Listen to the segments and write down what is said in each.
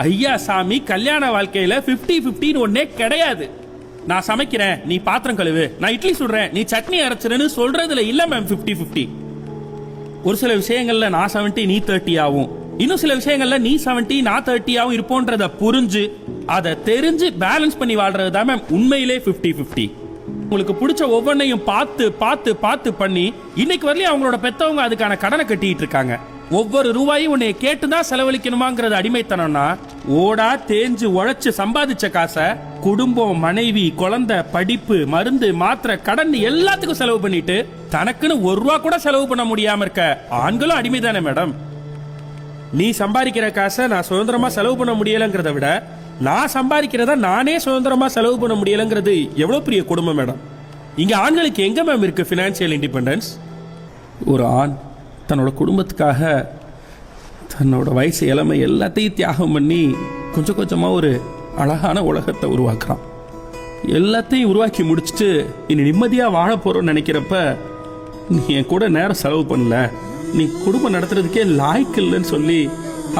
ஐயா சாமி, கல்யாண வாழ்க்கையில 50-50 ஒன்னே கிடையாது. நான் சமைக்கிறேன், நீ பாத்திரம் கழுவு, நான் இட்லி சுடுறேன், நீ சட்னி அரைச்சிருன்னு சொல்றதுல இல்ல மேம் 50-50. ஒரு சில விஷயங்கள்ல நான் 70 நீ 30 ஆகும், இன்னும் சில விஷயங்கள்ல நீ 70 நான் 30 ஆகும் இருப்போன்றத புரிஞ்சு அதை தெரிஞ்சு பேலன்ஸ் பண்ணி வாழ்றது தான் மேம் உண்மையிலே 50-50. உங்களுக்கு பிடிச்ச ஒவ்வொன்றையும் பார்த்து பார்த்து பார்த்து பண்ணி இன்னைக்கு வரலையும் அவங்களோட பெத்தவங்க அதுக்கான கடனை கட்டிட்டு இருக்காங்க. ஒவ்வொரு ரூபாயும் உன்னை கேட்டுதான் செலவழிக்கணுமாங்கிறது அடிமைத்தனம்னா, ஓடா தேஞ்சு உழைச்சு சம்பாதிச்ச காசை குடும்பம், மனைவி, குழந்தை, படிப்பு, மருந்து, மாத்திரை, கடன் எல்லாத்துக்கும் செலவு பண்ணிட்டு தனக்குன்னு 1 ரூபா கூட செலவு பண்ண முடியாம இருக்க ஆண்களும் அடிமை தானே மேடம்? நீ சம்பாதிக்கிற காசை நான் சுதந்திரமா செலவு பண்ண முடியலங்கிறத விட நான் சம்பாதிக்கிறத நானே சுதந்திரமா செலவு பண்ண முடியலங்கிறது எவ்வளவு பெரிய குடும்பம் மேடம். இங்க ஆண்களுக்கு எங்க மேம் இருக்கு பினான்சியல் இண்டிபெண்டன்ஸ்? ஒரு ஆண் தன்னோட குடும்பத்துக்காக தன்னோட வயசு, இளமை எல்லாத்தையும் தியாகம் பண்ணி கொஞ்சம் கொஞ்சமா ஒரு அழகான உலகத்தை உருவாக்குறான். எல்லாத்தையும் உருவாக்கி முடிச்சுட்டு இனி நிம்மதியா வாழ போறோம்னு நினைக்கிறப்ப, நீ என் கூட நேரம் செலவு பண்ணல, நீ குடும்பம் நடத்துறதுக்கே லாய்க்கு இல்லைன்னு சொல்லி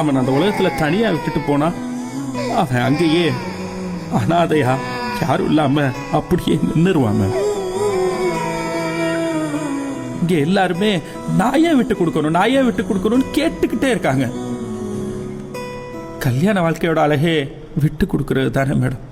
அவன் அந்த உலகத்துல தனியா விட்டுட்டு போனா, அவன் அங்கேயே அனாதையா யாரும் இல்லாம அப்படியே நின்னுருவாங்க. இங்க எல்லாருமே நாயே விட்டு கொடுக்கணும், நாயே விட்டு கொடுக்கணும்னு கேட்டுக்கிட்டே இருக்காங்க. கல்யாண வாழ்க்கையோட அழகே விட்டு கொடுக்கறது தானே மேடம்.